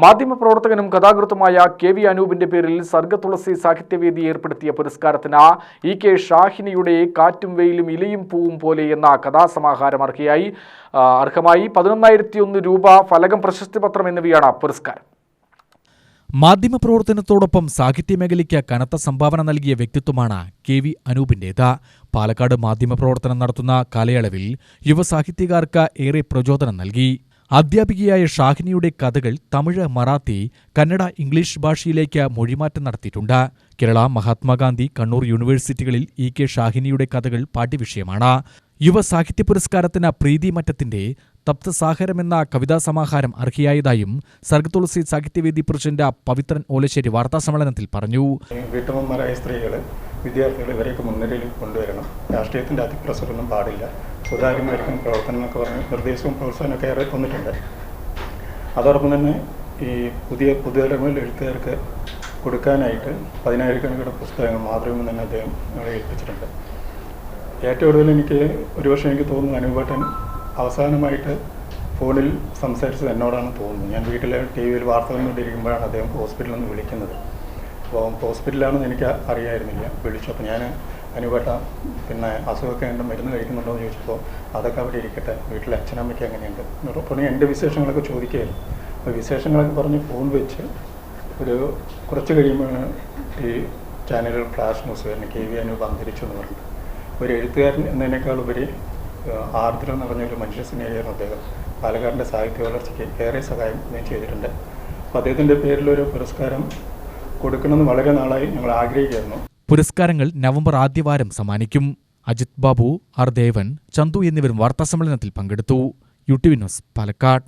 മാധ്യമപ്രവർത്തകനും കഥാകൃത്തുമായ കെ.വി. അനൂപിന്റെ പേരിൽ സർഗതുളസി സാഹിത്യവേദി ഏർപ്പെടുത്തിയ പുരസ്കാരത്തിന് ഇ.കെ. ഷാഹിനിയുടെ കാറ്റും വെയിലും ഇലയും പൂവും പോലെ എന്ന കഥാസമാഹാരം അർഹമായി 11,001 രൂപ, ഫലകം, പ്രശസ്തിപത്രം എന്നിവയാണ് പുരസ്കാരം. മാധ്യമപ്രവർത്തനത്തോടൊപ്പം സാഹിത്യമേഖലയ്ക്ക് കനത്ത സംഭാവന നൽകിയ വ്യക്തിത്വമാണ് കെ.വി. അനൂപിന്റേത്. പാലക്കാട് മാധ്യമപ്രവർത്തനം നടത്തുന്ന കാലയളവിൽ യുവസാഹിത്യകാർക്ക് ഏറെ പ്രചോദനം നൽകി. അധ്യാപികയായ ഷാഹിനിയുടെ കഥകൾ തമിഴ്, മറാത്തി, കന്നഡ, ഇംഗ്ലീഷ് ഭാഷയിലേക്ക് മൊഴിമാറ്റം നടത്തിയിട്ടുണ്ട്. കേരള, മഹാത്മാഗാന്ധി, കണ്ണൂർ യൂണിവേഴ്സിറ്റികളിൽ ഇ.കെ. ഷാഹിനിയുടെ കഥകൾ പാഠ്യവിഷയമാണ്. യുവ സാഹിത്യ പുരസ്കാരത്തിന് പ്രീതി മറ്റത്തിന്റെ തപ്തസാഗരം എന്ന കവിതാസമാഹാരം അർഹയായതായും സർഗതുളസി സാഹിത്യവേദി പ്രസിഡന്റ് പവിത്രൻ ഓലശ്ശേരി വാർത്താസമ്മേളനത്തിൽ പറഞ്ഞു. വീട്ടമ്മമാരായ സ്ത്രീകൾ, വിദ്യാർത്ഥികൾ ഇവരെയൊക്കെ മുൻനിരയിൽ കൊണ്ടുവരണം. രാഷ്ട്രീയത്തിന്റെ അതിപ്രസരമൊന്നും പാടില്ല. സുതാര്യമായിരിക്കും പ്രവർത്തനം എന്നൊക്കെ പറഞ്ഞ് നിർദ്ദേശവും പ്രോത്സാഹനമൊക്കെ ഏറെ തന്നിട്ടുണ്ട്. അതോടൊപ്പം തന്നെ ഈ പുതുതലമുറയിൽ എഴുത്തുകാർക്ക് കൊടുക്കാനായിട്ട് 10,000 പുസ്തകങ്ങൾ മാതൃഭൂമി തന്നെ അദ്ദേഹം ഞങ്ങളെ ഏൽപ്പിച്ചിട്ടുണ്ട്. ഏറ്റവും കൂടുതൽ എനിക്ക് തോന്നുന്നു അനൂപേട്ടൻ അവസാനമായിട്ട് ഫോണിൽ സംസാരിച്ചത് എന്നോടാണ് തോന്നുന്നത്. ഞാൻ വീട്ടിലെ TV-യിൽ വാർത്തകൾ കണ്ടിരിക്കുമ്പോഴാണ് അദ്ദേഹം ഹോസ്പിറ്റലിൽ നിന്ന് വിളിക്കുന്നത്. അപ്പോൾ ഹോസ്പിറ്റലിലാണെന്ന് എനിക്ക് അറിയായിരുന്നില്ല. വിളിച്ചു. അപ്പോൾ ഞാൻ അനൂപേട്ട പിന്നെ അസുഖമൊക്കെ ഉണ്ട്, മരുന്ന് കഴിക്കുന്നുണ്ടോ എന്ന് ചോദിച്ചപ്പോൾ അതൊക്കെ അവിടെ ഇരിക്കട്ടെ, വീട്ടിലെ അച്ഛനമ്മയ്ക്ക് എങ്ങനെയുണ്ട് അപ്പോൾ എൻ്റെ വിശേഷങ്ങളൊക്കെ ചോദിക്കുകയായിരുന്നു. അപ്പോൾ വിശേഷങ്ങളൊക്കെ പറഞ്ഞ് ഫോൺ വെച്ച് കുറച്ച് കഴിയുമ്പോഴാണ് ഈ ചാനലുകൾ ഫ്ലാഷ് ന്യൂസ് വരുന്നത്, കെ.വി. അനൂപ് അന്തരിച്ചു എന്ന് പറഞ്ഞിട്ട്. ഒരു എഴുത്തുകാരൻ എന്നതിനേക്കാൾ ഉപരി ആർദ്രം നിറഞ്ഞൊരു മനുഷ്യസ്നേഹിയായിരുന്നു അദ്ദേഹം. പാലക്കാടിൻ്റെ സാഹിത്യ വളർച്ചയ്ക്ക് ഏറെ സഹായം ഞാൻ ചെയ്തിട്ടുണ്ട്. അപ്പോൾ അദ്ദേഹത്തിൻ്റെ പേരിലൊരു പുരസ്കാരം കൊടുക്കണമെന്ന് വളരെ നാളായി ഞങ്ങൾ ആഗ്രഹിക്കുകയായിരുന്നു. പുരസ്കാരങ്ങൾ നവംബർ ആദ്യവാരം സമ്മാനിക്കും. അജിത് ബാബു, ആർ ദേവൻ, ചന്തു എന്നിവരും വാർത്താസമ്മേളനത്തിൽ പങ്കെടുത്തു. UTV news, Palakkad.